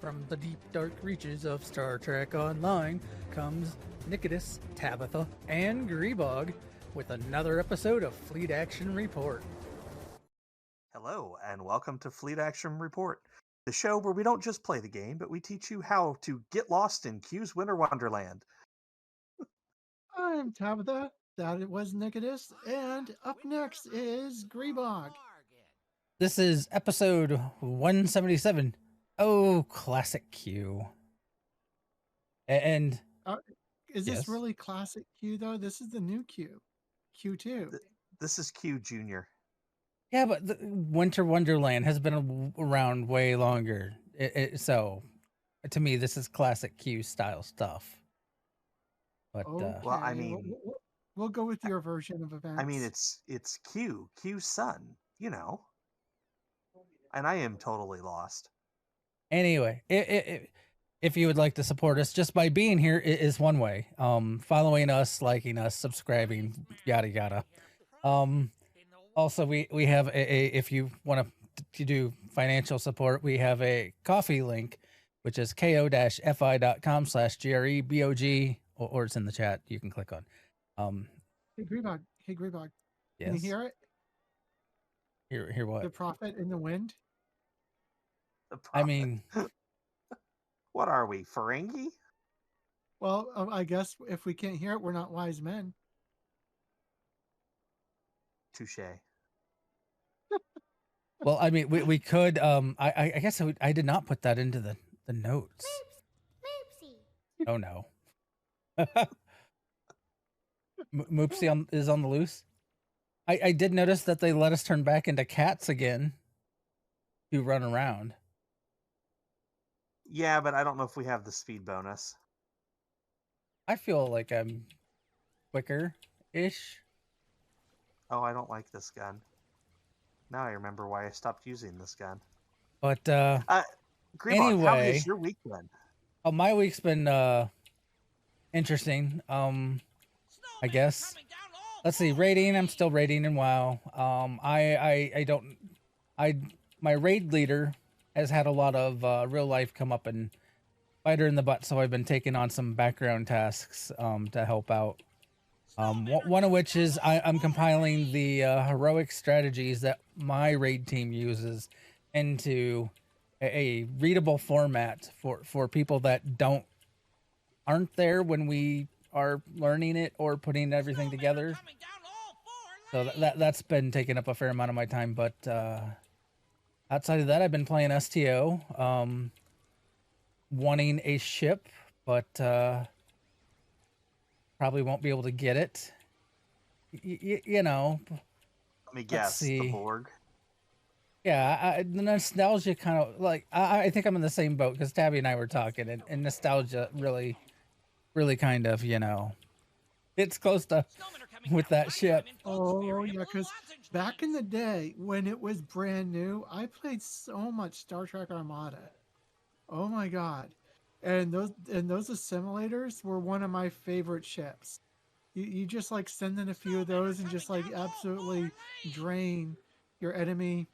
From the deep, dark reaches of Star Trek Online comes Nikodas, Tabbytha, and Grebog with another episode of Fleet Action Report. Hello, and welcome to Fleet Action Report, the show where we don't just play the game, but we teach you how to get lost in Q's Winter Wonderland. I'm Tabitha, that it was Nikodas, and up next is Grebog. This is episode 177. Oh, classic Q. And Is yes. this really classic Q, though? This is the new Q. Q2. This is Q Jr. Yeah, but the Winter Wonderland has been around way longer. So, to me, this is classic Q style stuff. But Okay. Well, I mean, we'll go with your version of events. I mean, it's Q's son, you know. And I am totally lost. Anyway, if you would like to support us just by being here is one way. Following us, liking us, subscribing, yada yada. Also, we have a if you want to do financial support, we have a coffee link, which is ko-fi.com/GREBOG, or it's in the chat. You can click on. Hey Grebog. Yes. Can you hear it? Hear what? The prophet in the wind. I mean, what are we, Ferengi? Well, I guess if we can't hear it, we're not wise men. Touche. well, I mean, we could. I guess I did not put that into the notes. Moopsie. Oh no. Moopsie is on the loose. I did notice that they let us turn back into cats again to run around. Yeah, but I don't know if we have the speed bonus. I feel like I'm quicker-ish. Oh, I don't like this gun. Now I remember why I stopped using this gun. But Grebog, anyway, how has your week been? Oh, my week's been interesting. I guess. Let's see, raiding. I'm still raiding in WoW. My raid leader has had a lot of real life come up and bite her in the butt, so I've been taking on some background tasks to help out. One of which is I'm compiling the heroic strategies that my raid team uses into a readable format for people that aren't there when we are learning it or putting everything together. So that's been taking up a fair amount of my time, but outside of that, I've been playing STO, wanting a ship, but probably won't be able to get it. You know. Let me guess, the Borg. Yeah, the nostalgia kind of like I think I'm in the same boat because Tabby and I were talking, and nostalgia really kind of, you know, it's close to with that ship. Oh yeah, because back in the day when it was brand new, I played so much Star Trek Armada. Oh my god. And those assimilators were one of my favorite ships. You just like send in a few of those and just like absolutely drain your enemy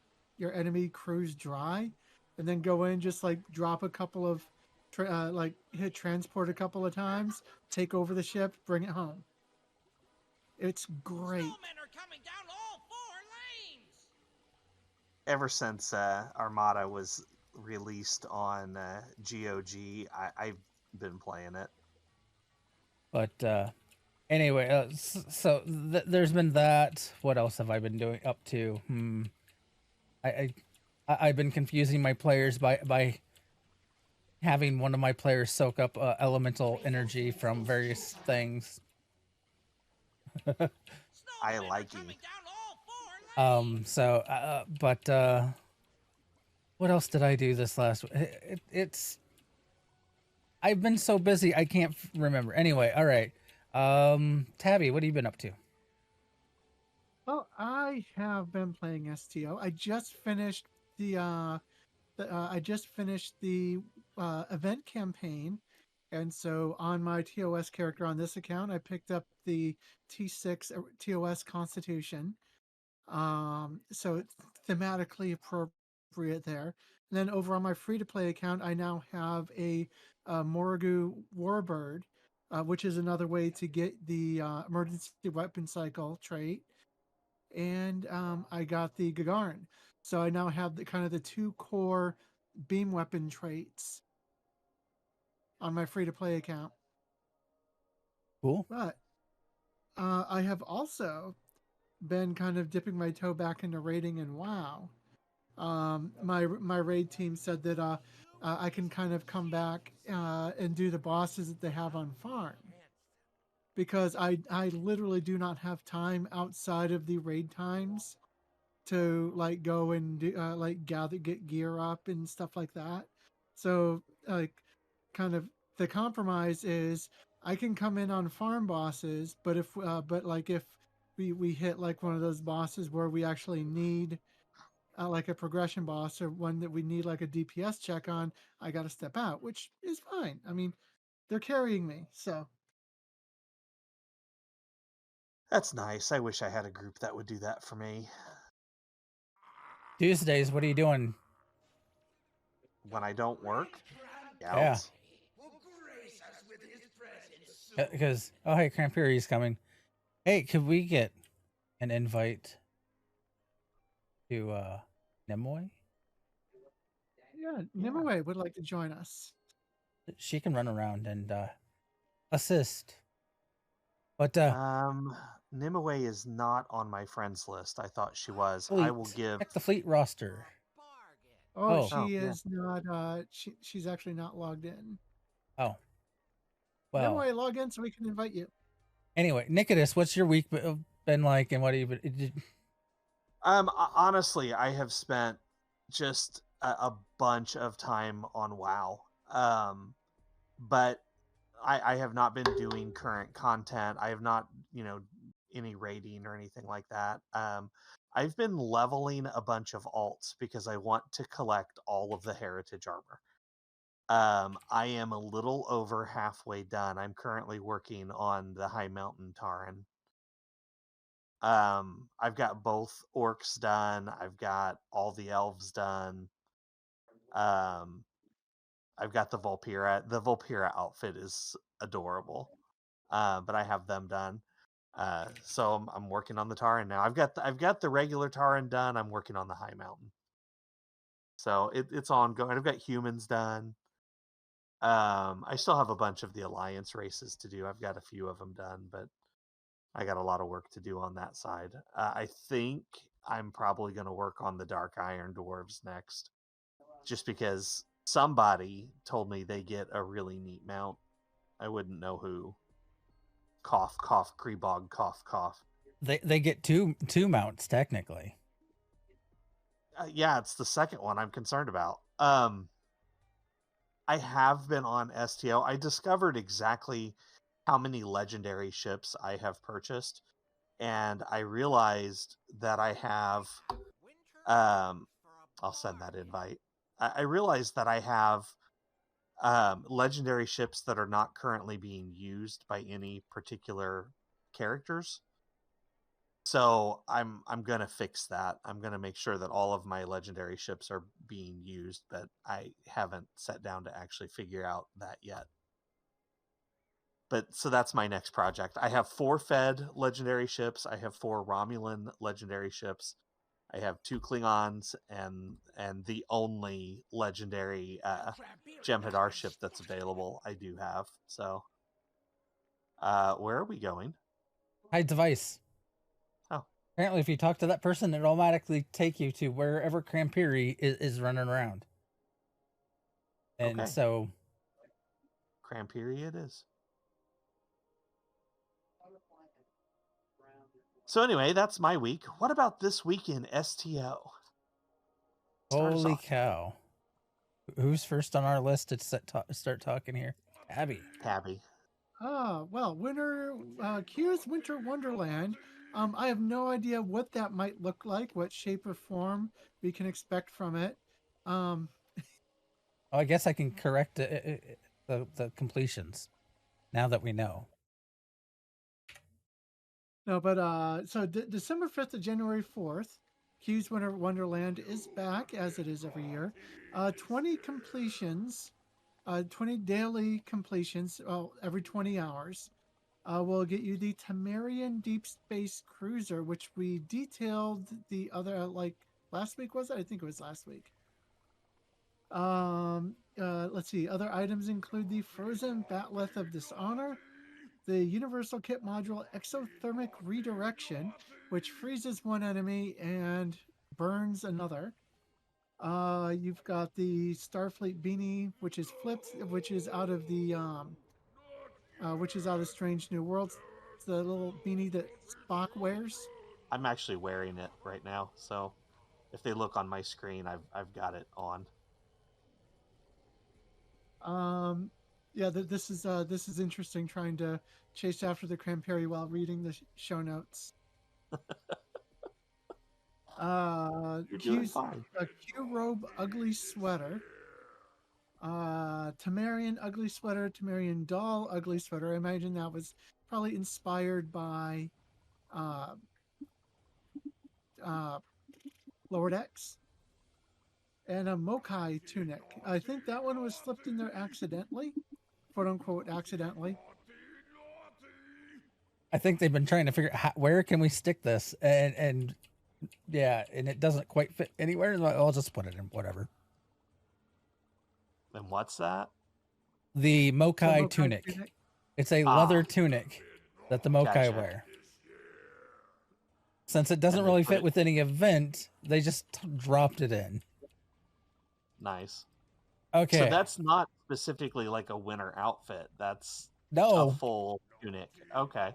crews dry, and then go in, just like drop a couple of like hit transport a couple of times, take over the ship, bring it home. It's great. Snowmen are coming down all 4 lanes. Ever since Armada was released on GOG, I've been playing it. But anyway, so there's been that. What else have I been doing up to? I've been confusing my players by having one of my players soak up elemental energy from various things. I like you. But what else did I do this last week? I've been so busy I can't remember. Anyway, all right. Tabby, what have you been up to? Well, I have been playing STO. I just finished the event campaign, and so on my TOS character on this account, I picked up the T6 TOS Constitution. So it's thematically appropriate free it there. And then over on my free-to-play account, I now have a Morrigu Warbird, which is another way to get the emergency weapon cycle trait. And I got the Gagarin. So I now have the kind of the 2 core beam weapon traits on my free-to-play account. Cool. But I have also been kind of dipping my toe back into raiding in WoW. My raid team said that I can kind of come back and do the bosses that they have on farm, because I literally do not have time outside of the raid times to like go and do, like get gear up and stuff like that. So like kind of the compromise is I can come in on farm bosses, but if we hit like one of those bosses where we actually need like a progression boss or one that we need like a DPS check on, I got to step out, which is fine. I mean, they're carrying me, so. That's nice. I wish I had a group that would do that for me. Tuesdays, what are you doing? When I don't work, Yeah. Gouts. Because hey, Crampery's coming. Hey, could we get an invite to Nimue? Yeah, Nimue would like to join us. She can run around and assist. But Nimue is not on my friends list. I thought she was. fleet. I will give. Check the fleet roster. Oh, Oh. she is not. She's actually not logged in. Oh. Well. Nimue, log in so we can invite you. Anyway, Nikodas, what's your week been like, and what have you been? Honestly, I have spent just a bunch of time on WoW. But I have not been doing current content. I have not, any raiding or anything like that. I've been leveling a bunch of alts because I want to collect all of the heritage armor. I am a little over halfway done. I'm currently working on the High Mountain Tauren. I've got both orcs done. I've got all the elves done. I've got the Vulpira. The Vulpira outfit is adorable, but I have them done. So I'm working on the Tauren now. I've got the regular Tauren done. I'm working on the High Mountain. So it's ongoing. I've got humans done. I still have a bunch of the Alliance races to do. I've got a few of them done, but I got a lot of work to do on that side. I think I'm probably going to work on the Dark Iron Dwarves next, just because somebody told me they get a really neat mount. I wouldn't know who. Cough, cough, Grebog, cough, cough. They get two mounts technically. Yeah, it's the second one I'm concerned about. I have been on STO. I discovered exactly how many legendary ships I have purchased, and I realized that I have. I'll send that invite. I realized that I have legendary ships that are not currently being used by any particular characters. So I'm gonna fix that. I'm gonna make sure that all of my legendary ships are being used, but I haven't sat down to actually figure out that yet. But so that's my next project. I have 4 Fed legendary ships. I have 4 Romulan legendary ships. I have 2 Klingons and the only legendary Jem'Hadar ship that's available. I do have. So where are we going? Hide device. Oh. Apparently, if you talk to that person, it automatically take you to wherever Crampery is running around. And Okay. so, Crampery it is. So anyway, that's my week. What about this week in STO? holy cow. Who's first on our list to start talking here? Tabby. Well, Q's Winter Wonderland. I have no idea what that might look like, what shape or form we can expect from it. I guess I can correct the completions now that we know. No, but so December 5th to January 4th, Q's Winter Wonderland is back, as it is every year. 20 completions, 20 daily completions, well, every 20 hours, will get you the Temerian Deep Space Cruiser, which we detailed the other, last week, was it? I think it was last week. Let's see. Other items include the Frozen Batleth of Dishonor, the Universal Kit Module Exothermic Redirection, which freezes one enemy and burns another. You've got the Starfleet beanie, which is flipped, which is out of Strange New Worlds. It's the little beanie that Spock wears. I'm actually wearing it right now, so if they look on my screen, I've got it on. Yeah, this is interesting. Trying to chase after the Cranberry while reading the show notes. You're doing fine. Q Robe Ugly Sweater. Temerian Ugly Sweater, Temerian Doll Ugly Sweater. I imagine that was probably inspired by Lower Decks. And a Mokai tunic. I think that one was slipped in there accidentally, quote unquote accidentally. I think they've been trying to figure out where can we stick this, and yeah, and it doesn't quite fit anywhere. I'll just put it in whatever. And what's that? The Mokai tunic. It's a leather tunic that the Mokai Gotcha. wear. Since it doesn't really fit with any event, they just dropped it in. Nice. Okay. So that's not specifically like a winter outfit. That's no a full tunic. Okay.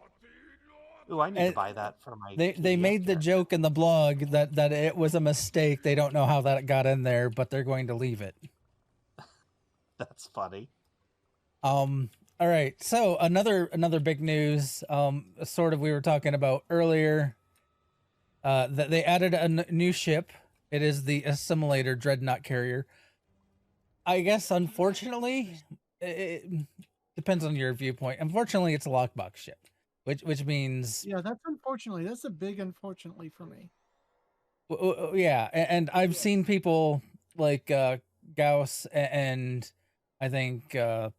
Ooh, I need to buy that for my. They made the joke in the blog that it was a mistake. They don't know how that got in there, but they're going to leave it. That's funny. All right. So another big news. Sort of we were talking about earlier. That they added a new ship. It is the Assimilator Dreadnought Carrier. I guess, unfortunately, it depends on your viewpoint. Unfortunately, it's a lockbox ship, which means... Yeah, that's unfortunately. That's a big unfortunately for me. Yeah, and I've seen people like Gauss and I think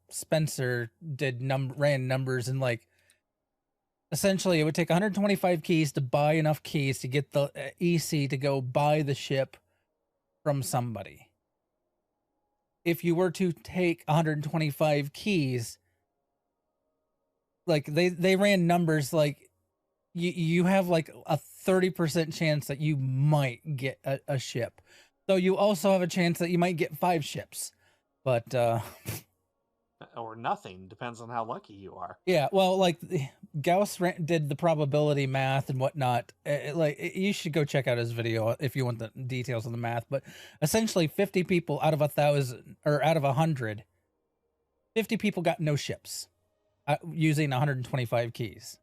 Spencer ran numbers, and like essentially it would take 125 keys to buy enough keys to get the EC to go buy the ship from somebody. If you were to take 125 keys, like they ran numbers like you have like a 30% chance that you might get a ship. So you also have a chance that you might get 5 ships. But or nothing, depends on how lucky you are. Yeah, well, like Gauss did the probability math and whatnot. You should go check out his video if you want the details of the math. But essentially, 50 people out of 1,000 or out of 100, 50 people got no ships using 125 keys.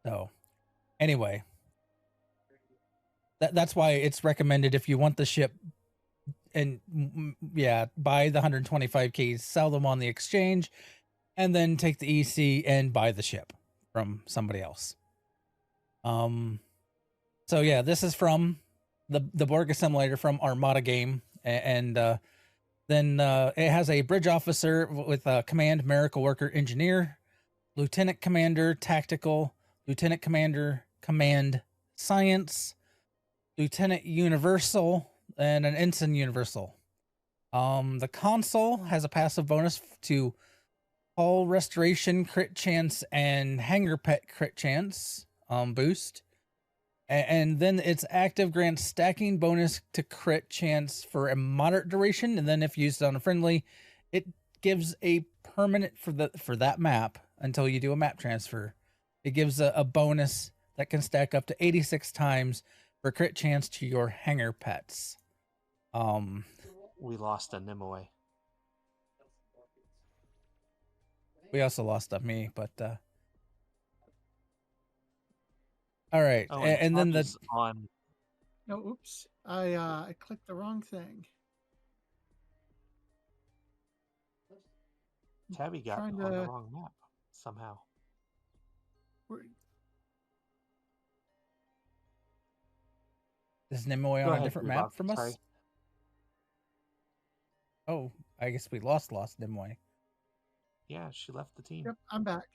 So, anyway, that's why it's recommended if you want the ship. And yeah, buy the 125 keys, sell them on the exchange, and then take the EC and buy the ship from somebody else. So yeah, this is from the Borg Assimilator from Armada game, and then it has a bridge officer with a command, miracle worker, engineer, lieutenant commander, tactical, lieutenant commander, command, science, lieutenant universal, and an ensign universal. The console has a passive bonus to hull restoration crit chance and hangar pet crit chance boost, and then its active grants stacking bonus to crit chance for a moderate duration, and then if used on a friendly, it gives a permanent for that map until you do a map transfer. It gives a bonus that can stack up to 86 times for crit chance to your hangar pets. We lost a Nimue. We also lost a me, but all right. Oh, and then on. No, oops. I clicked the wrong thing. Tabby got on the wrong map somehow. Is Nimue Go on a ahead, different Grebog. map from us? Sorry. Oh, I guess we lost Nimue. Yeah, she left the team. Yep, I'm back.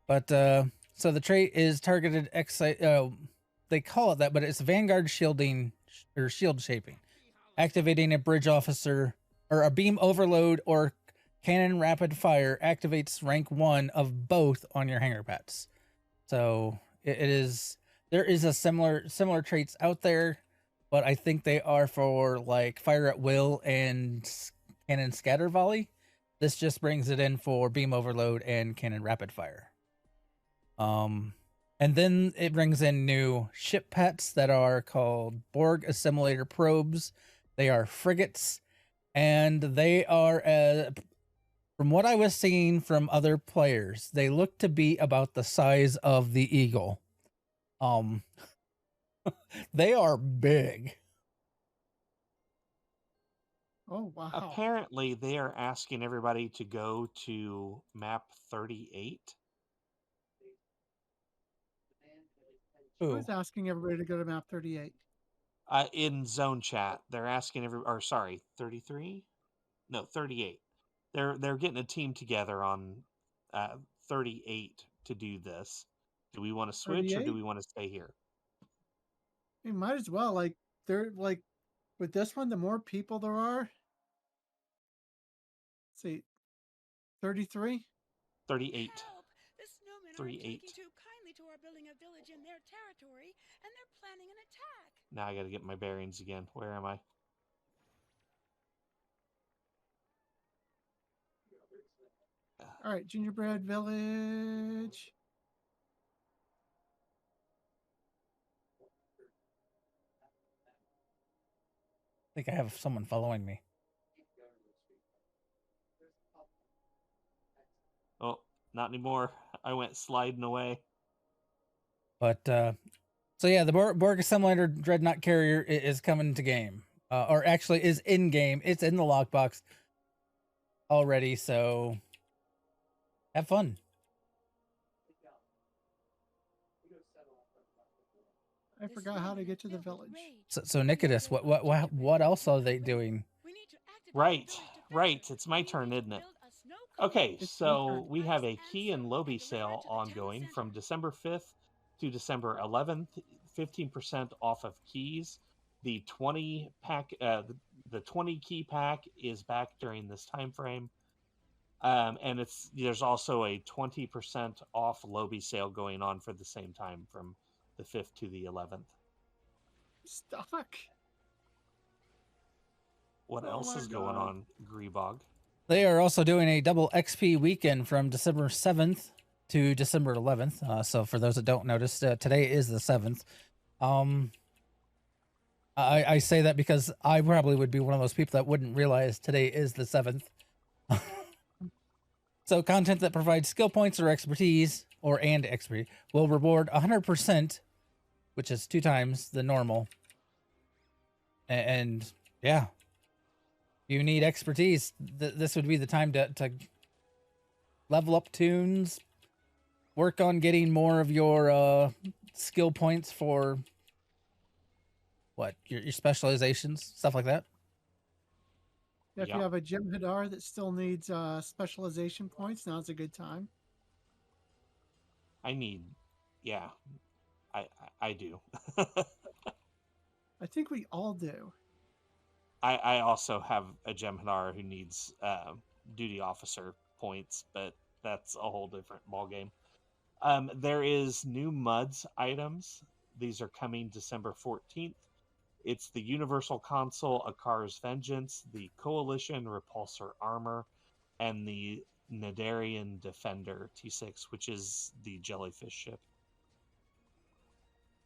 But so the trait is targeted they call it that, but it's Vanguard shielding or shield shaping. Activating a bridge officer or a beam overload or cannon rapid fire activates rank 1 of both on your hanger pets. So it is there is a similar traits out there, but I think they are for like fire at will and cannon scatter volley. This just brings it in for beam overload and cannon rapid fire. And then it brings in new ship pets that are called Borg Assimilator Probes. They are frigates, and they are, from what I was seeing from other players, they look to be about the size of the Eagle. They are big. Oh wow. Apparently, they are asking everybody to go to map 38. Who's asking everybody to go to map 38? In zone chat, they're asking 33? No, 38. They're getting a team together on 38 to do this. Do we want to switch or do 38? we want to stay here? We might as well. Like, they're like, with this one, the more people there are. Let's see, 33? 38. Help! The snowmen 38. aren't taking too kindly to our building a village in their territory, and they're planning an attack. Now I got to get my bearings again. Where am I? All right, Gingerbread Village. I think I have someone following me. Oh, not anymore. I went sliding away. But so yeah, the Borg Assimilator Dreadnought Carrier is coming to game, or actually is in game. It's in the lockbox already, so have fun. I forgot how to get to the village. So Nikodas, what else are they doing? Right. It's my turn, isn't it? Okay, so we have a key and lobby sale ongoing from December 5th to December 11th. 15% off of keys. The 20 pack, the 20 key pack is back during this time frame. And there's also a 20% off lobby sale going on for the same time from the 5th to the 11th. Stuck. What else is going on, Grebog? They are also doing a double XP weekend from December 7th to December 11th. So for those that don't notice, today is the 7th. I say that because I probably would be one of those people that wouldn't realize today is the 7th. So content that provides skill points or expertise and expertise will reward 100%, which is 2 times the normal. And yeah, you need expertise. This would be the time to level up tunes, work on getting more of your skill points for your specializations, stuff like that. If you have a Jim Hadar that still needs specialization points, now's a good time. I do. I think we all do. I also have a Jem'Hadar who needs duty officer points, but that's a whole different ballgame. There is new MUDs items. These are coming December 14th. It's the Universal Console Akar's Vengeance, the Coalition Repulsor Armor, and the Nadarian Defender T6, which is the jellyfish ship.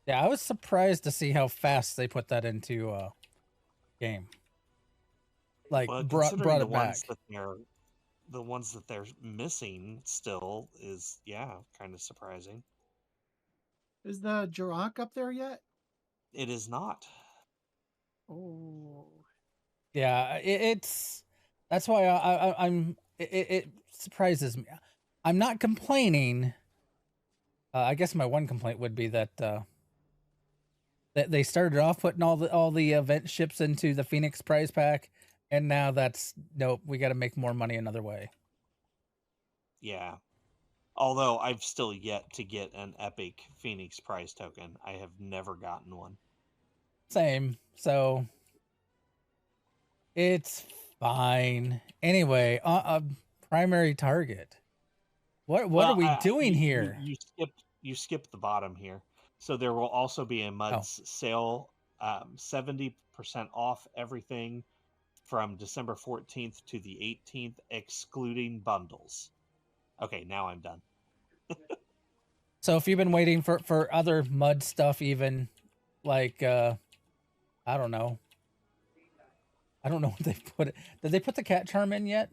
Yeah, I was surprised to see how fast they put that into game. Like brought it back. The ones that they're missing still is kind of surprising. Is the Jirok up there yet? It is not. Oh. Yeah, that's why it surprises me. I'm not complaining. I guess my one complaint would be that They started off putting all the event ships into the Phoenix prize pack, and now that's nope. We got to make more money another way. Yeah. Although I've still yet to get an epic Phoenix prize token. I have never gotten one. Same. So it's fine. Anyway, primary target. What are we doing here? You skipped the bottom here. So there will also be a Mud's sale, 70% off everything from December 14th to the 18th, excluding bundles. Okay, now I'm done. So if you've been waiting for other mud stuff, even like I don't know what they put it. Did they put the cat charm in yet?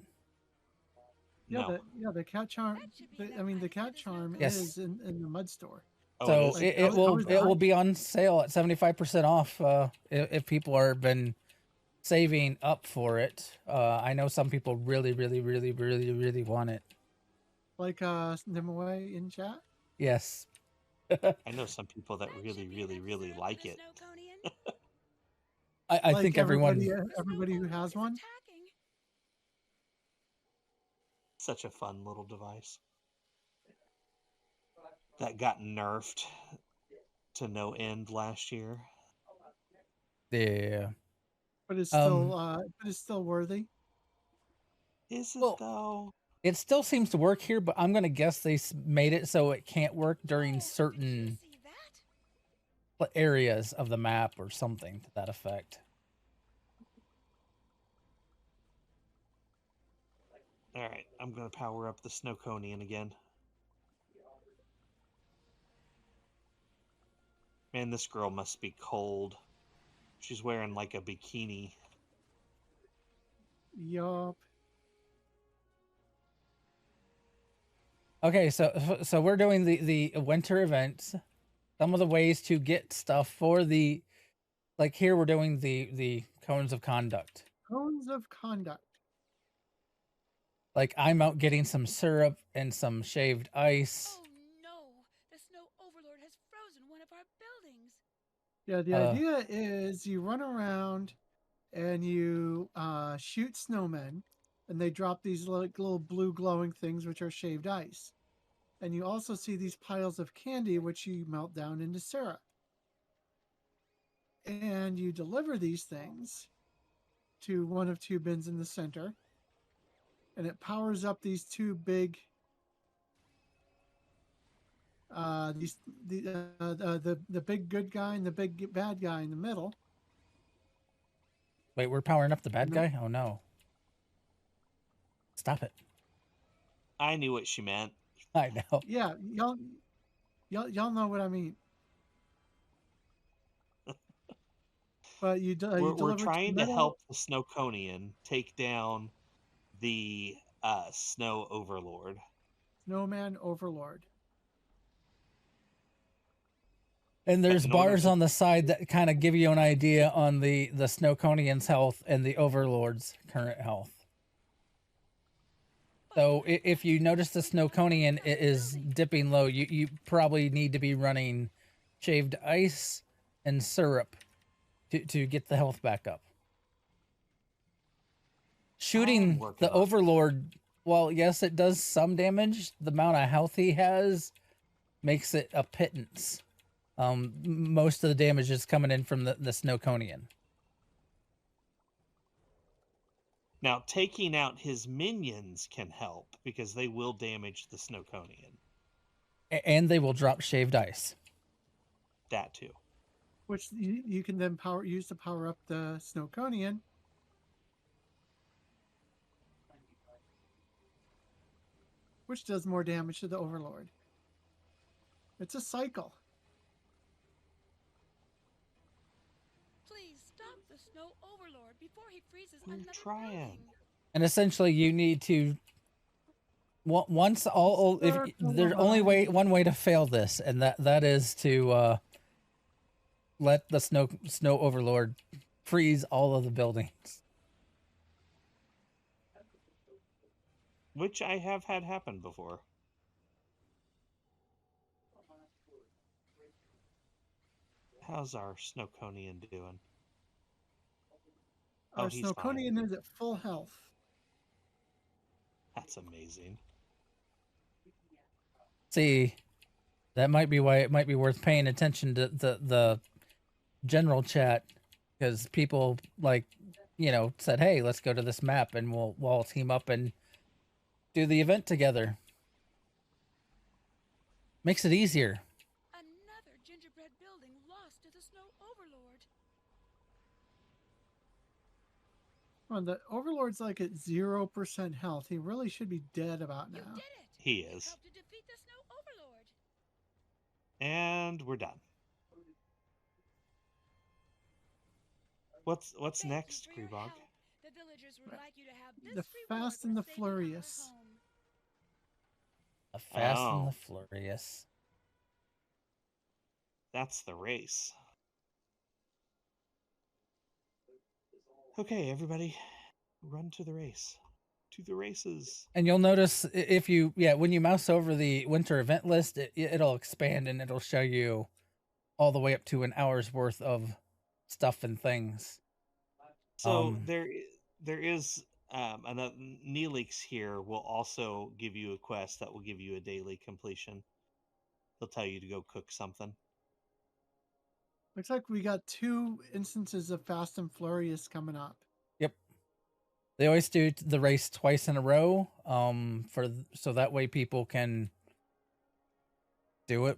No. The cat charm. The cat charm is in the mud store. So it will be on sale at 75% off if people are been saving up for it. I know some people really want it. Like Nimue in chat. Yes. I know some people that really like it. I think everybody who has one. Such a fun little device that got nerfed to no end last year. Yeah. But it's still worthy. Is it though? It still seems to work here, but I'm gonna guess they made it so it can't work during certain areas of the map or something to that effect. All right, I'm gonna power up the Snowconian again. Man, this girl must be cold. She's wearing like a bikini. Yup. Okay, so we're doing the winter events. Some of the ways to get stuff for the, like here we're doing the cones of conduct. Cones of conduct. Like I'm out getting some syrup and some shaved ice. Oh no! The snow overlord has frozen one of our buildings. Yeah, the idea is you run around and you shoot snowmen, and they drop these little blue glowing things, which are shaved ice. And you also see these piles of candy, which you melt down into syrup. And you deliver these things to one of two bins in the center, and it powers up these two big the big good guy and the big bad guy in the middle. Wait, we're powering up the bad guy? Oh no. Stop it. I knew what she meant. I know. Yeah, y'all know what I mean. But we're trying to help the Snowconian take down the Snow Overlord. Snowman Overlord. And there's bars on the side that kind of give you an idea on the Snowconian's health and the Overlord's current health. So if you notice the Snowconian is dipping low, you probably need to be running shaved ice and syrup to get the health back up. Shooting the Overlord, well, yes, it does some damage. The amount of health he has makes it a pittance. Most of the damage is coming in from the Snowconian. Now, taking out his minions can help because they will damage the Snowconian. And they will drop shaved ice. That too. Which you can then use to power up the Snowconian. Which does more damage to the Overlord. It's a cycle. Please stop the snow overlord before he freezes We're another trying. building. And essentially, you need to once all if there's only one way to fail this, and that is to let the snow overlord freeze all of the buildings. Which I have had happen before. How's our Snowconian doing? Our he's fine. Snowconian is at full health. That's amazing. See, that might be why it might be worth paying attention to the general chat, because people like, said, hey, let's go to this map and we'll all team up and do the event together. Makes it easier. Another gingerbread building lost to the snow overlord. Well, the Overlord's like at 0% health. He really should be dead about now. You did it! He You is. helped to defeat the snow overlord. And we're done. What's Thank you next, for your Grebog? help. The villagers would like you to have this The reward Fast and for the saving our Furious. home. The Fast and Oh. the Furious. That's the race. Okay, everybody, run to the race. To the races. And you'll notice if you, when you mouse over the winter event list, it'll expand and it'll show you all the way up to an hour's worth of stuff and things. So there is another Neelix here will also give you a quest that will give you a daily completion. They'll tell you to go cook something. Looks like we got 2 instances of Fast and Furious coming up. Yep. They always do the race twice in a row, so that way people can do it,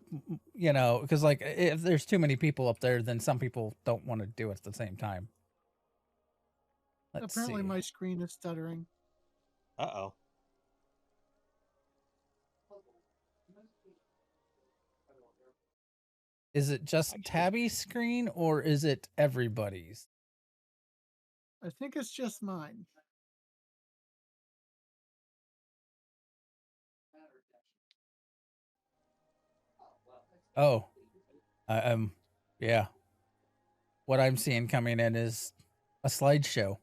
because like if there's too many people up there, then some people don't want to do it at the same time. Let's Apparently see. my screen is stuttering. Uh-oh. Is it just Tabby's screen or is it everybody's? I think it's just mine. Oh, yeah. What I'm seeing coming in is a slideshow.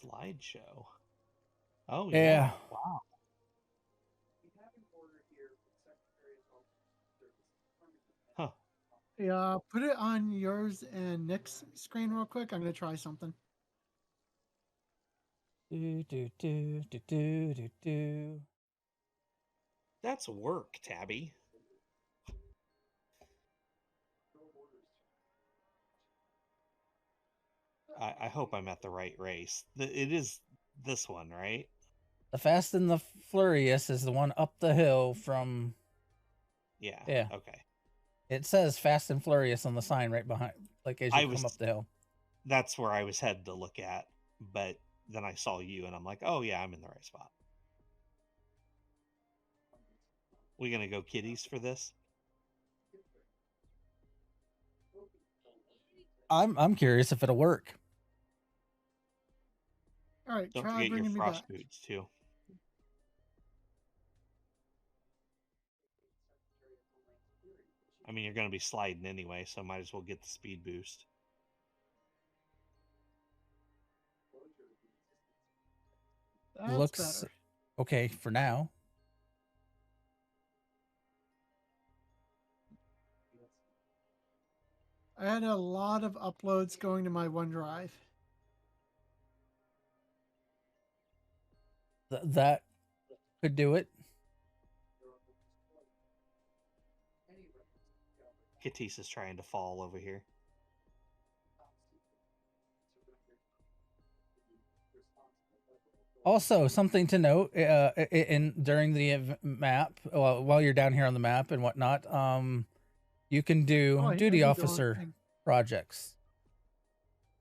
Slideshow. Oh, Yeah. Wow. Huh. Yeah, put it on yours and Nick's screen real quick. I'm going to try something. Do. That's work, Tabby. I hope I'm at the right race. It is this one, right? The Fast and the Furious is the one up the hill from. Yeah. Yeah. Okay. It says Fast and Furious on the sign right behind, like as you come up the hill. That's where I was headed to look at, but then I saw you and I'm like, oh yeah, I'm in the right spot. We gonna go kitties for this? I'm curious if it'll work. All right, Don't try forget your bringing me frost back. boots too. I mean, you're gonna be sliding anyway, so might as well get the speed boost. That's Looks better. okay for now. I had a lot of uploads going to my OneDrive. That could do it. Kitties is trying to fall over here. Also, something to note, during the map, while you're down here on the map and whatnot, you can do duty officer projects.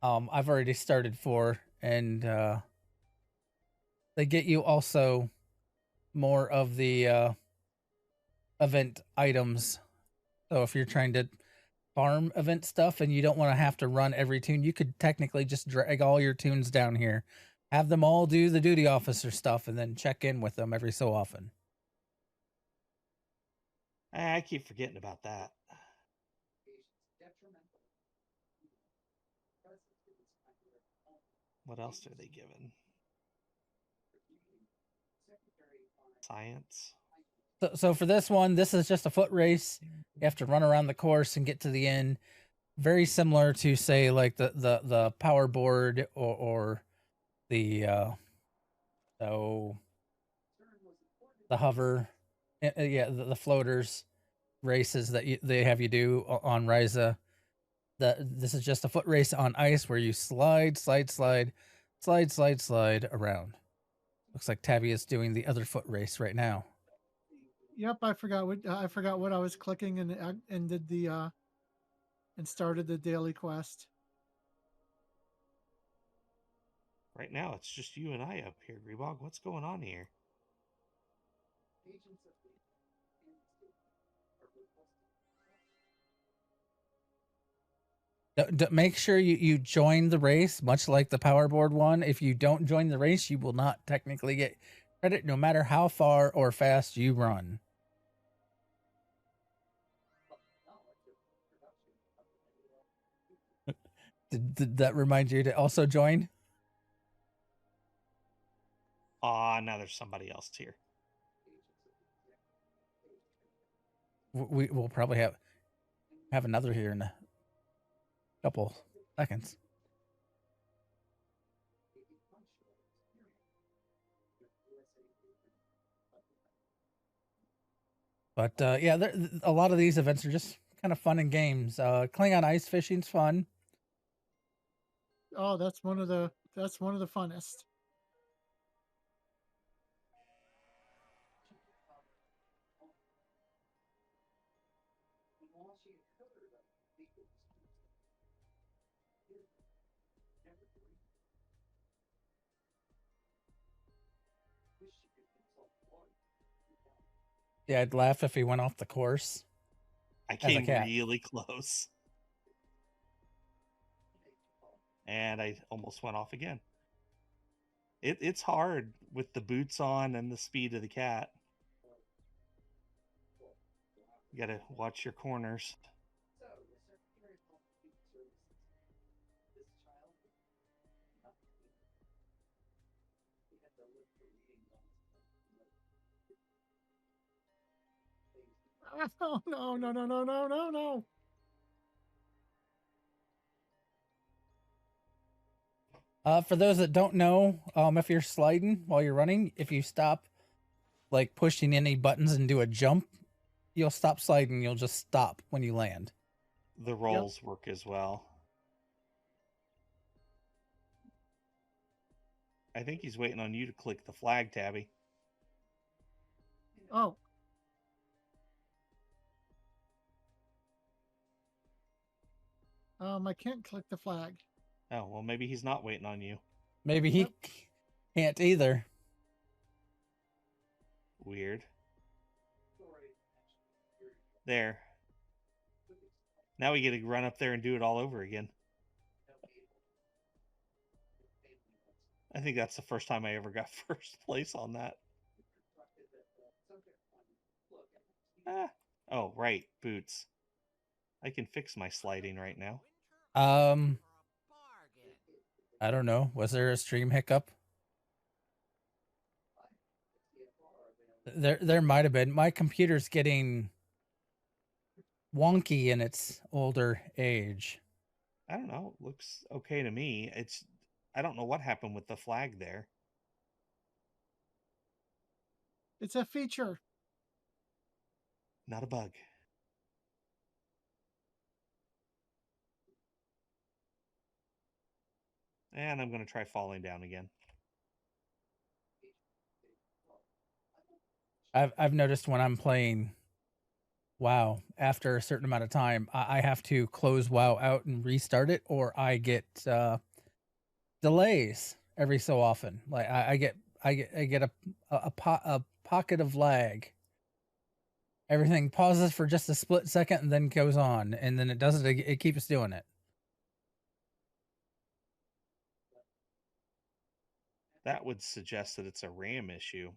I've already started 4, and they get you also more of the event items. So if you're trying to farm event stuff and you don't want to have to run every tune, you could technically just drag all your tunes down here, have them all do the duty officer stuff, and then check in with them every so often. I keep forgetting about that. What else are they given? Science? So for this one, this is just a foot race. You have to run around the course and get to the end. Very similar to, say, like the power board or the so the hover, yeah, the floaters races that they have you do on Ryza. This is just a foot race on ice where you slide around. Looks like Tabby is doing the other foot race right now. Yep, I forgot what I was clicking and did the and started the daily quest. Right now, it's just you and I up here, Grebog. What's going on here? Make sure you join the race, much like the powerboard one. If you don't join the race, you will not technically get credit, no matter how far or fast you run. Did that remind you to also join? Now there's somebody else here. We'll probably have another here in a couple seconds. But yeah, a lot of these events are just kind of fun and games. Klingon ice fishing's fun. Oh, that's one of the funnest. Yeah, I'd laugh if he went off the course. I came really close. And I almost went off again. It's hard with the boots on and the speed of the cat. You gotta watch your corners. Oh, no. For those that don't know, if you're sliding while you're running, if you stop like pushing any buttons and do a jump, you'll stop sliding. You'll just stop when you land. The rolls work as well. I think he's waiting on you to click the flag, Tabby. Oh. I can't click the flag. Oh, well, maybe he's not waiting on you. Maybe he can't either. Weird. There. Now we get to run up there and do it all over again. I think that's the first time I ever got first place on that. Oh, right. Boots. I can fix my sliding right now. I don't know. Was there a stream hiccup? There might have been. My computer's getting wonky in its older age. I don't know. It looks okay to me. I don't know what happened with the flag there. It's a feature. Not a bug. And I'm going to try falling down again. I've noticed when I'm playing WoW, after a certain amount of time, I have to close WoW out and restart it, or I get delays every so often. Like I get a pocket of lag. Everything pauses for just a split second and then goes on, and then it does it. It keeps doing it. That would suggest that it's a RAM issue.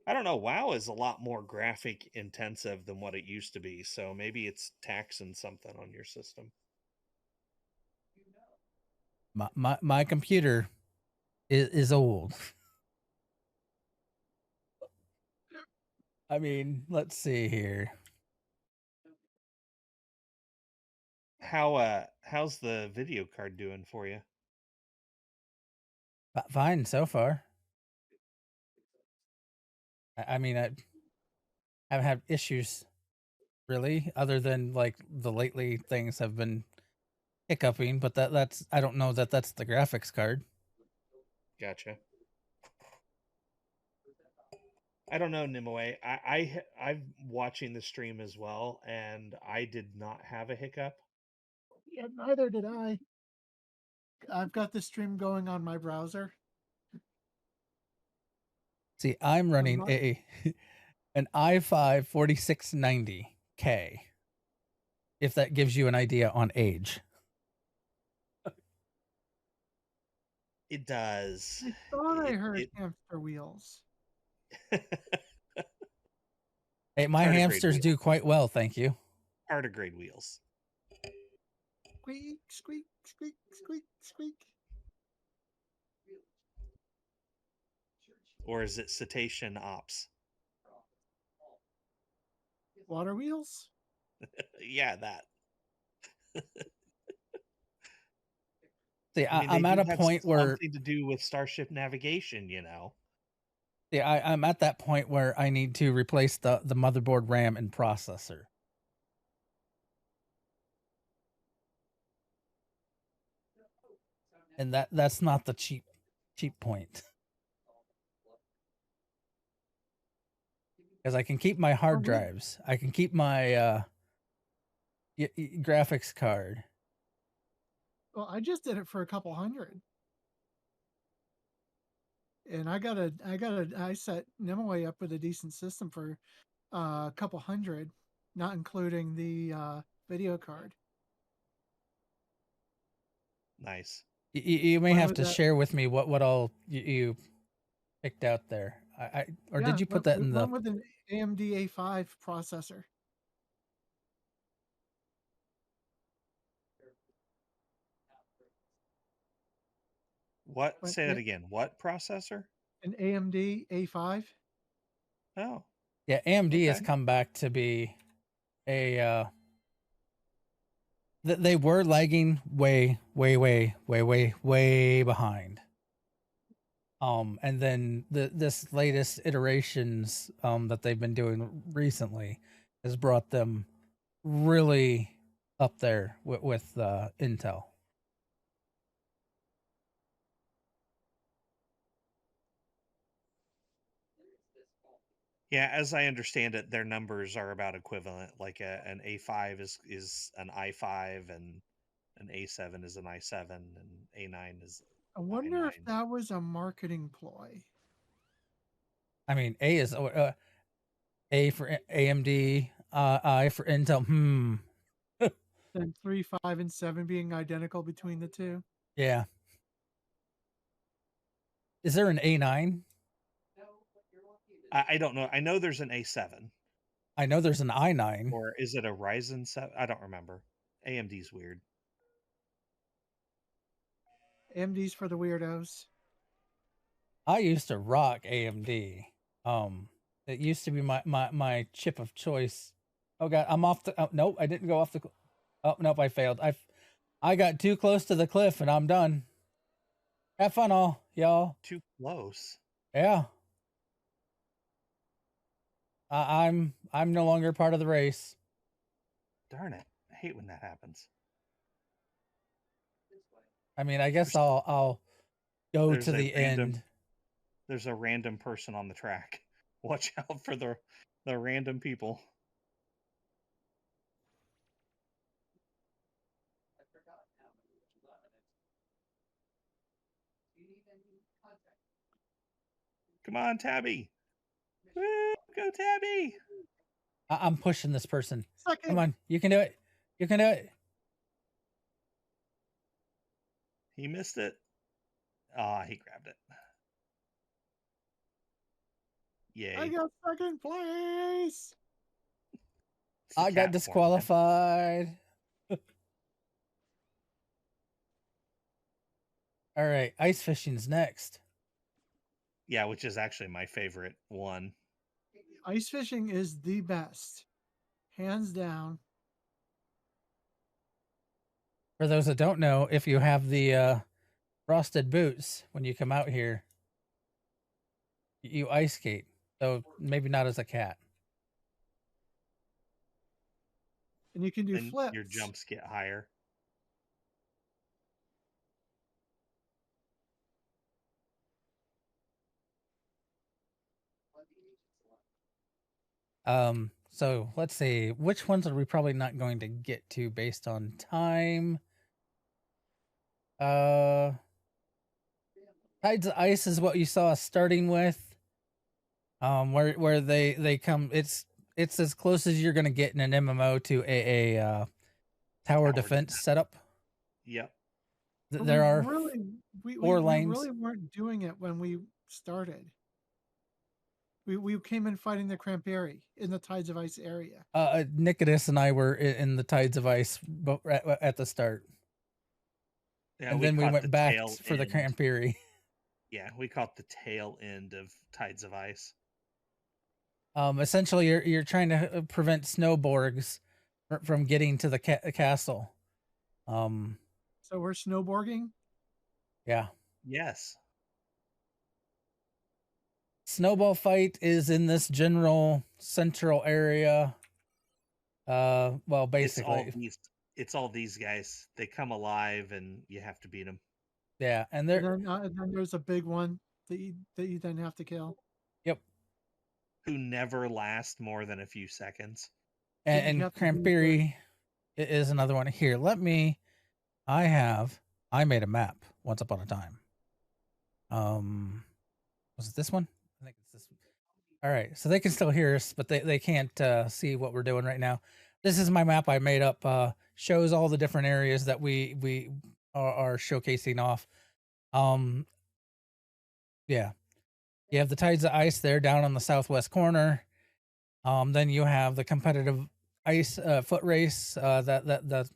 I don't know. WoW is a lot more graphic intensive than what it used to be, so maybe it's taxing something on your system. My computer is old. I mean, let's see here. How's the video card doing for you? Fine so far. I mean, I haven't had issues really, other than like the lately things have been hiccuping, but that's I don't know that that's the graphics card. Gotcha. I don't know, Nimue. I'm watching the stream as well, and I did not have a hiccup. Yeah, neither did I. I've got the stream going on my browser. See, I'm running not- an i5 4690K. If that gives you an idea on age. It does. I thought I heard It- hamster wheels. Hey, my Tardigrade hamsters wheels. do quite well, thank you. Tardigrade wheels. Squeak, squeak, squeak, squeak, squeak. Or is it cetacean ops? Water wheels? Yeah, that. See, I mean, I'm they at do a have point where something to do with starship navigation, you know. yeah, I'm at that point where I need to replace the motherboard, RAM, and processor. And that's not the cheap point. Because I can keep my hard drives. I can keep my graphics card. Well, I just did it for a couple hundred. And I set Nimue up with a decent system for a couple hundred, not including the video card. Nice. You may Why have was to that? share with me what all you picked out there. Or did you put that in the one with an AMD A5 processor? What? What, Say that again. What processor? An AMD A5? Oh, Yeah, AMD has Okay. come back to be a they were lagging way behind. And then this latest iterations that they've been doing recently has brought them really up there with Intel. Yeah, as I understand it, their numbers are about equivalent. Like an A5 is an i5, and an A7 is an i7, and A9 is I wonder if i9. that was a marketing ploy. I mean, A is A for AMD, I for Intel. Then 3, 5, and 7 being identical between the two. Yeah. Is there an A9? I don't know. I know there's an A7. I know there's an i9. Or is it a Ryzen 7? I don't remember. AMD's weird. AMD's for the weirdos. I used to rock AMD. It used to be my chip of choice. Oh god, I'm off the. Oh, nope, I didn't go off the. Oh nope, I failed. I got too close to the cliff and I'm done. Have fun, all y'all. Too close. Yeah. I'm no longer part of the race. Darn it! I hate when that happens. I mean, I guess I'll go There's to a the random- end. There's a random person on the track. Watch out for the random people. Come on, Tabby! Woo, go, Tabby! I'm pushing this person. Second. Come on, you can do it. You can do it. He missed it. Ah, he grabbed it. Yay. I got second place. It's the I cat got form, man. disqualified. All right, ice fishing's next. Yeah, which is actually my favorite one. Ice fishing is the best, hands down. For those that don't know, if you have the frosted boots when you come out here, you ice skate. So maybe not as a cat. And you can do And flips. your jumps get higher. So let's see, which ones are we probably not going to get to based on time? Tides of Ice is what you saw us starting with. Where they come, it's as close as you're gonna get in an MMO to a tower defense setup. Yep. But There we are really, four we lanes. really weren't doing it when we started. We came in fighting the Cramperi in the Tides of Ice area. Nikodas and I were in the Tides of Ice at the start. Yeah, and then we caught went the back tail for the end. Cramperi. Yeah, we caught the tail end of Tides of Ice. Essentially, you're trying to prevent snowborgs from getting to the castle. So we're snowboarding. Yeah. Yes. Snowball fight is in this general central area. Well, basically, it's all these guys. They come alive, and you have to beat them. Yeah, and then there's a big one that you then have to kill. Yep. Who never last more than a few seconds. And Cramperi is another one. Here, I made a map once upon a time. Was it this one? I think it's this one. All right, so they can still hear us, but they can't see what we're doing right now. This is my map I made up. Shows all the different areas that we are showcasing off. Yeah, you have the Tides of Ice there down on the southwest corner. Then you have the competitive ice foot race, that the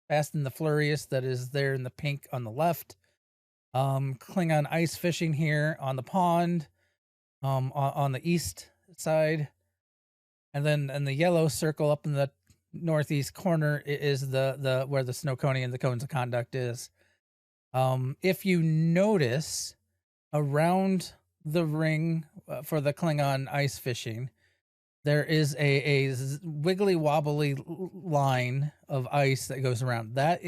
Fast and the Furious that is there in the pink on the left. Klingon ice fishing here on the pond, on the east side, and then in the yellow circle up in the northeast corner is the where the snow coney and the cones of conduct is. If you notice around the ring for the Klingon ice fishing, there is a wiggly wobbly line of ice that goes around. There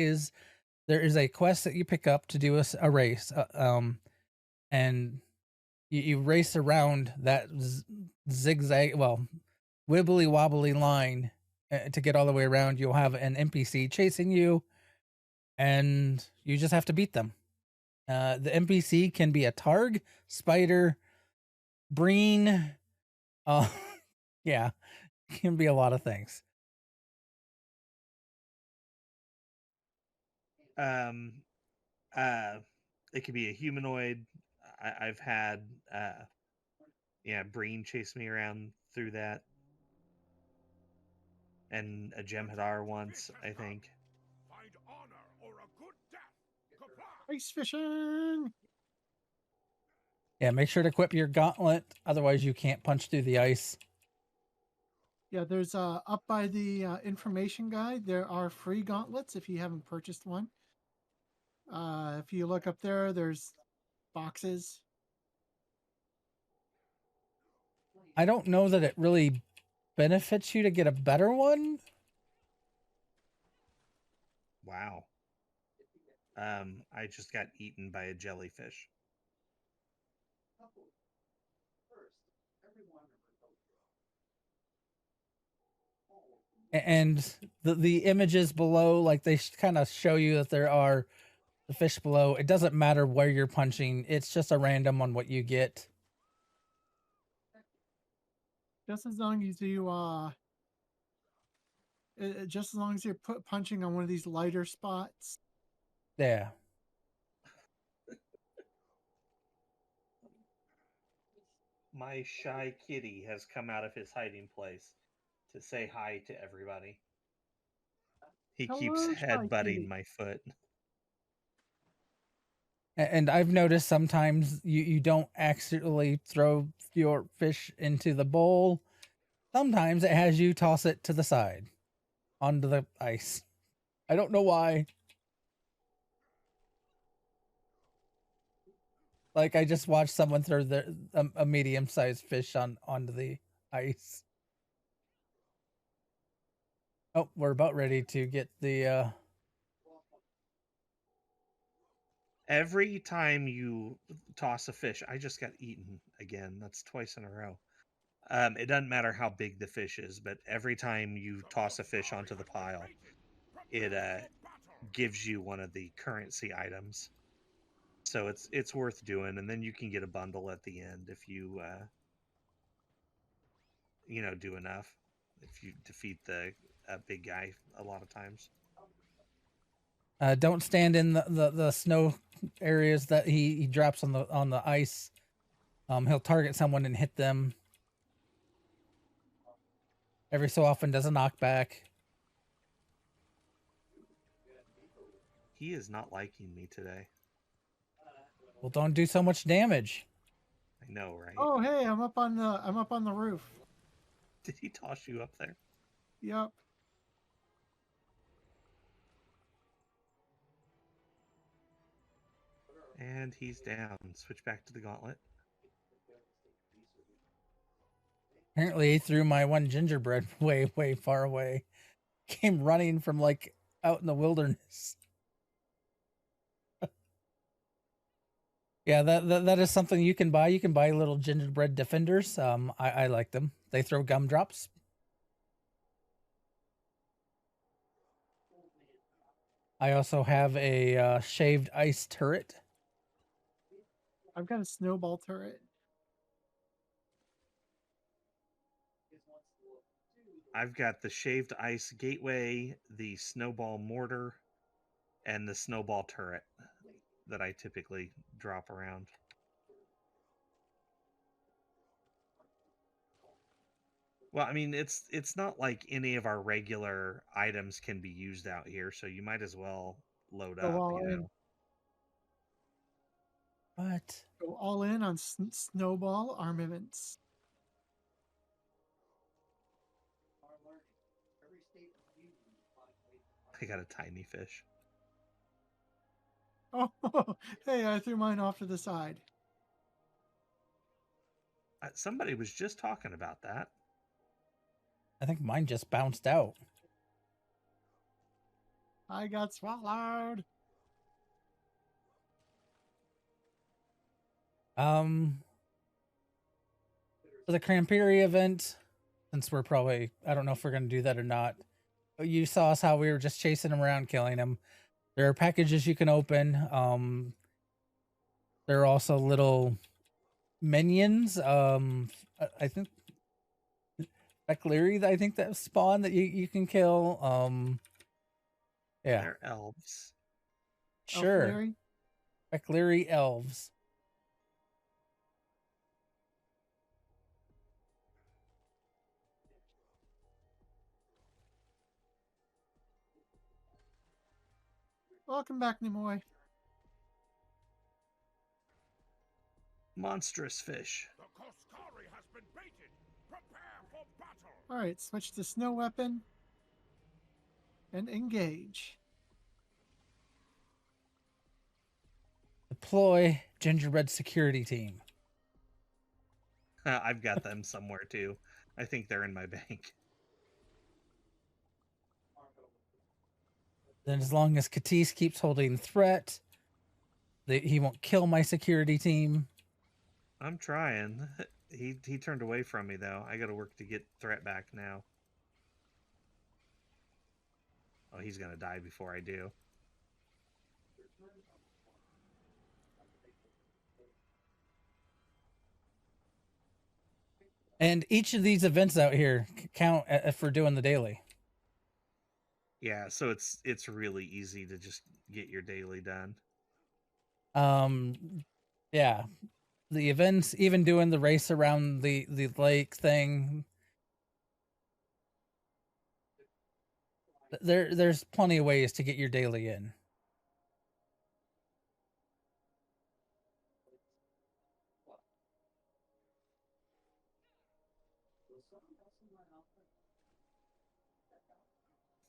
is a quest that you pick up to do a race, and you race around that zigzag, wibbly wobbly line to get all the way around. You'll have an NPC chasing you, and you just have to beat them. The NPC can be a Targ, Spider, Breen, yeah, can be a lot of things. It could be a humanoid. I've had Breen chase me around through that, and a Jem'Hadar once, I think. Find honor or a good death. Comply. Ice fishing. Yeah, make sure to equip your gauntlet, otherwise you can't punch through the ice. Yeah, there's up by the information guide, there are free gauntlets if you haven't purchased one. If you look up there, there's boxes. I don't know that it really benefits you to get a better one. Wow. I just got eaten by a jellyfish. And the images below, like they kind of show you that there are the fish below. It doesn't matter where you're punching. It's just a random on what you get. Just as long as you just as long as you're punching on one of these lighter spots. Yeah. My shy kitty has come out of his hiding place to say hi to everybody. He keeps headbutting my foot. And I've noticed sometimes you don't accidentally throw your fish into the bowl. Sometimes it has you toss it to the side onto the ice. I don't know why. Like I just watched someone throw a medium-sized fish onto the ice. Oh, we're about ready to get the Every time you toss a fish, I just got eaten again. That's twice in a row. It doesn't matter how big the fish is, but every time you toss a fish onto the pile, it gives you one of the currency items. So it's worth doing, and then you can get a bundle at the end if you do enough. If you defeat the big guy a lot of times. don't stand in the snow areas that he drops on the ice. He'll target someone and hit them. Every so often does a knockback. He is not liking me today. Well, don't do so much damage. I know, right? Oh, hey, I'm up on the roof. Did he toss you up there? Yep. And he's down. Switch back to the gauntlet. Apparently, he threw my one gingerbread way, way far away. Came running from like out in the wilderness. Yeah, that is something you can buy. You can buy little gingerbread defenders. I like them. They throw gumdrops. I also have a shaved ice turret. I've got a snowball turret. I've got the shaved ice gateway, the snowball mortar, and the snowball turret that I typically drop around. Well, I mean, it's not like any of our regular items can be used out here, so you might as well load Go up, all in. What? Go all in on snowball armaments. I got a tiny fish. Oh, hey, I threw mine off to the side. Somebody was just talking about that. I think mine just bounced out. I got swallowed. For the Crampiri event, since we're probably, I don't know if we're going to do that or not. But you saw us how we were just chasing him around, killing him. There are packages you can open. There are also little minions. I think Beckleary, I think that spawn that you can kill. Yeah, They're elves. sure. Beckleary elves. Welcome back, Nimoy. Monstrous fish. The Koskari has been baited. Prepare for battle. All right, switch to snow weapon and engage. Deploy gingerbread security team. I've got them somewhere too. I think they're in my bank. Then as long as Katis keeps holding threat, he won't kill my security team. I'm trying. He turned away from me though. I got to work to get threat back now. Oh, he's gonna die before I do. And each of these events out here count for doing the daily. Yeah, so it's really easy to just get your daily done. Yeah, the events, even doing the race around the lake thing. There's plenty of ways to get your daily in.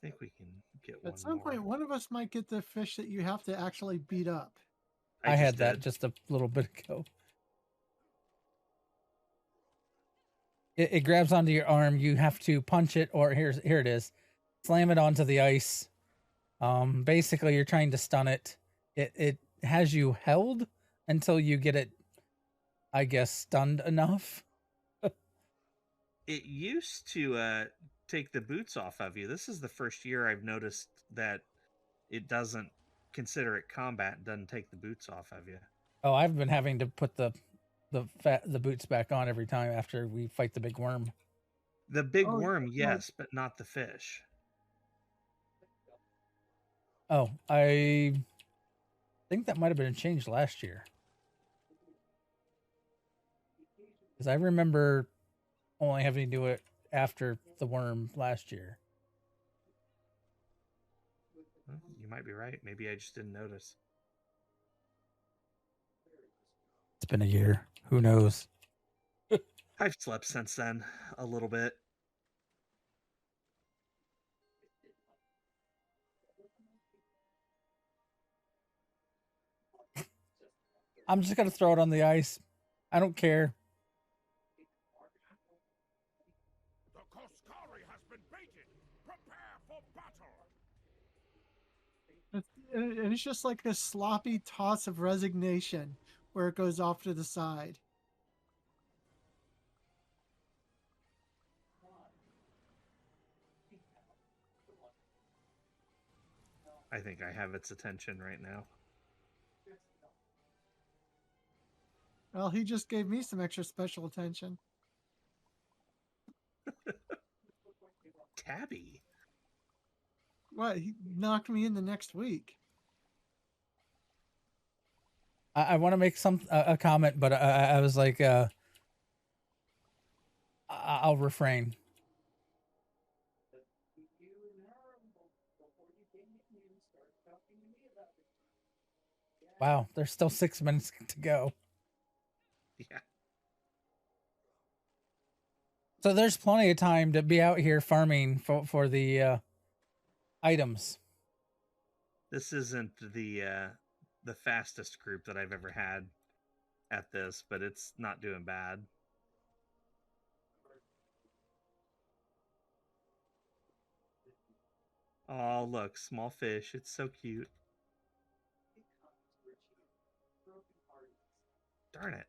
I think we can get At one some more. point, one of us might get the fish that you have to actually beat up. I just had that did. just a little bit ago. It grabs onto your arm. You have to punch it, or here it is. Slam it onto the ice. Basically, you're trying to stun it. It has you held until you get it, I guess, stunned enough. It used to take the boots off of you. This is the first year I've noticed that it doesn't consider it combat and doesn't take the boots off of you. Oh, I've been having to put the boots back on every time after we fight the big worm. The big Oh, worm, no. yes, but not the fish. Oh, I think that might have been changed last year. Because I remember only having to do it after the worm last year. Well, you might be right. Maybe I just didn't notice. It's been a year. Who knows? I've slept since then a little bit. I'm just going to throw it on the ice. I don't care. The Koskari has been baited. Prepare for battle. And it's just like a sloppy toss of resignation where it goes off to the side. I think I have its attention right now. Well, he just gave me some extra special attention. Tabby. What? He knocked me in the next week. I want to make a comment, but I was like, I'll refrain. Wow, there's still 6 minutes to go. Yeah. So there's plenty of time to be out here farming for the items. This isn't the fastest group that I've ever had at this, but it's not doing bad. Oh, look, small fish. It's so cute. Darn it.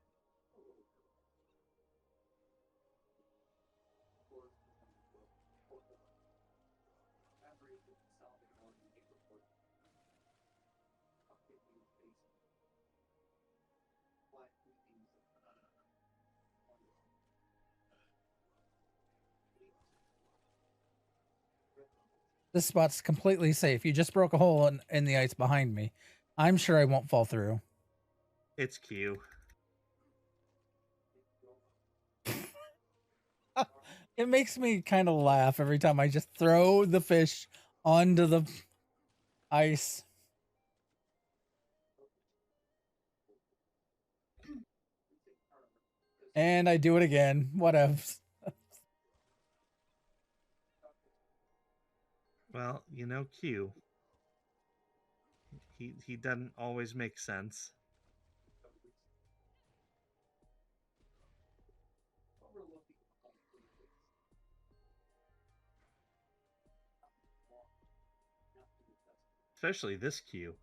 This spot's completely safe. You just broke a hole in the ice behind me. I'm sure I won't fall through. It's cute. It makes me kind of laugh every time I just throw the fish onto the ice. And I do it again. Whatevs. Well, you know, Q. He doesn't always make sense. Especially this Q.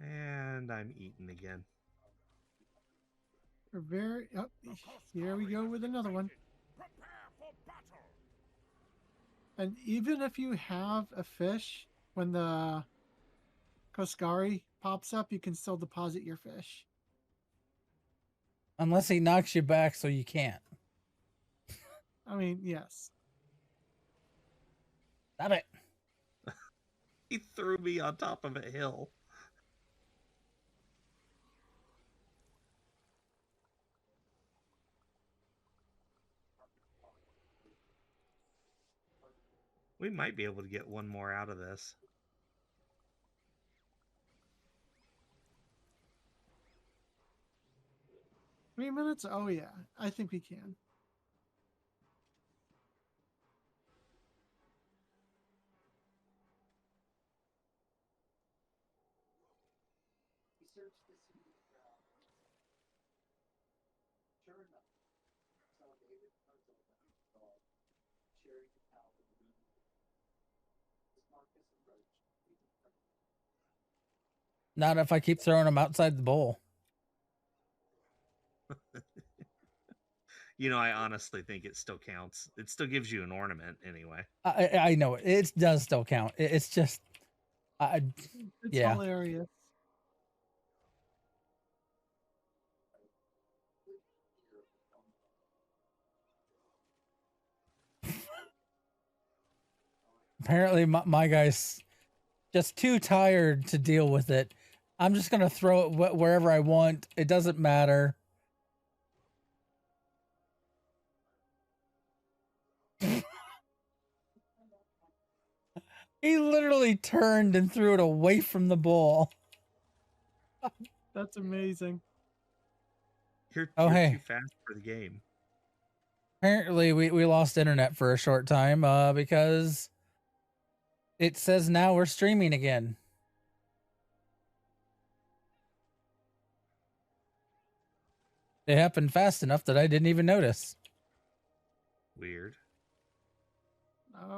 And I'm eaten again. We're very. Oh, here we go with another one. Prepare for battle. And even if you have a fish, when the Koskari pops up, you can still deposit your fish. Unless he knocks you back so you can't. I mean, yes. Stop it. He threw me on top of a hill. We might be able to get one more out of this. 3 minutes? Oh yeah, I think we can. Not if I keep throwing them outside the bowl. You know, I honestly think it still counts. It still gives you an ornament anyway. I know it does still count. It's just, I It's yeah. hilarious. Apparently, my guy's just too tired to deal with it. I'm just gonna throw it wherever I want. It doesn't matter. He literally turned and threw it away from the bowl. That's amazing. You're Hey. too fast for the game. Apparently, we lost internet for a short time because it says now we're streaming again. It happened fast enough that I didn't even notice. Weird.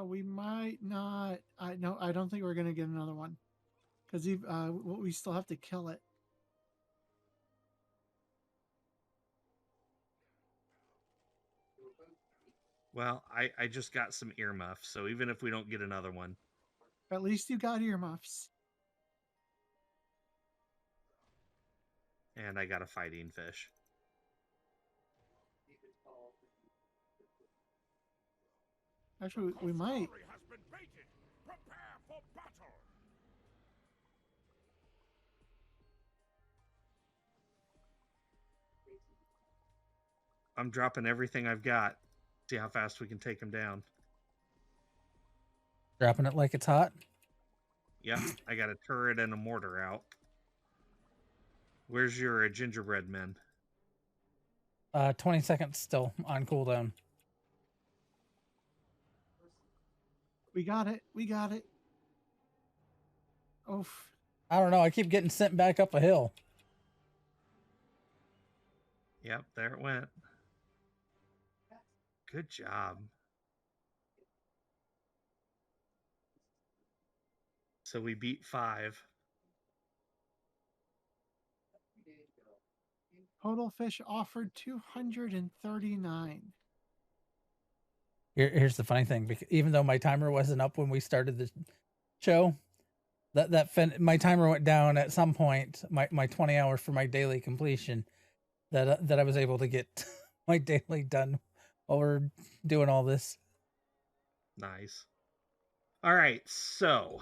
We might not. I don't think we're gonna get another one because we still have to kill it. Well, I just got some earmuffs, so even if we don't get another one. At least you got earmuffs. And I got a fighting fish. Actually, we might. Has been baited. Prepare for battle. I'm dropping everything I've got. See how fast we can take them down. Dropping it like it's hot. Yep, I got a turret and a mortar out. Where's your gingerbread men? 20 seconds still on cooldown. We got it. We got it. Oof. I don't know. I keep getting sent back up a hill. Yep, there it went. Good job. So we beat 5. Total fish offered 239. Here's the funny thing, because even though my timer wasn't up when we started the show, my timer went down at some point. My 20 hours for my daily completion, that I was able to get my daily done while we're doing all this. Nice. All right, so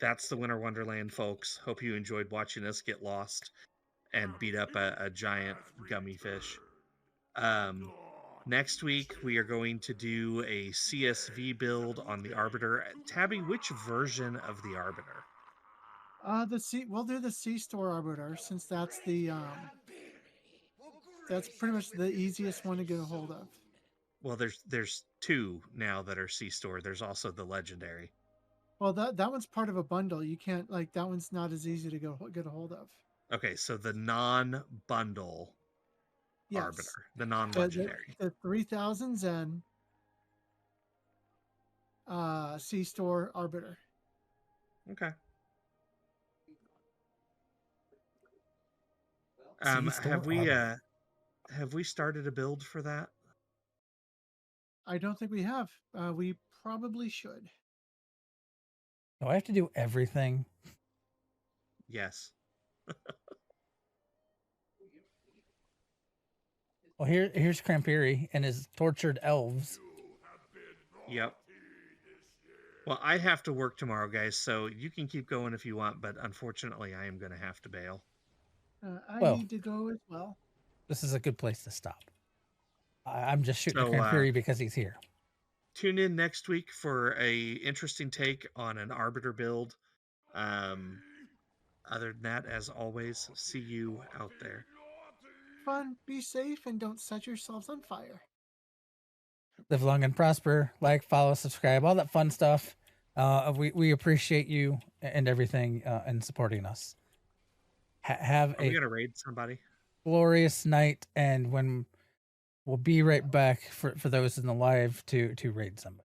that's the Winter Wonderland, folks. Hope you enjoyed watching us get lost and beat up a giant gummy fish. Next week, we are going to do a CSV build on the Arbiter. Tabby, which version of the Arbiter? We'll do the C-Store Arbiter since that's that's pretty much the easiest one to get a hold of. Well, there's 2 now that are C-Store. There's also the Legendary. Well, that one's part of a bundle. You can't that one's not as easy to get a hold of. Okay, so the non-bundle Yes. Arbiter, the non-legendary. The 3000 Zen C-Store Arbiter. Okay. Have we started a build for that? I don't think we have. We probably should. Do I have to do everything? Yes. Well, here's Crampiri and his tortured elves. Yep. Well, I have to work tomorrow, guys, so you can keep going if you want, but unfortunately, I am going to have to bail. I need to go as well. This is a good place to stop. I'm just shooting So, Crampiri because he's here. Tune in next week for a interesting take on an Arbiter build. Other than that, as always, see you out there. fun, be safe, and don't set yourselves on fire. Live long and prosper. Like, follow, subscribe, all that fun stuff. We appreciate you and everything and supporting us. Have Are we a gonna raid somebody? glorious night, and when we'll be right back for those in the live to raid somebody.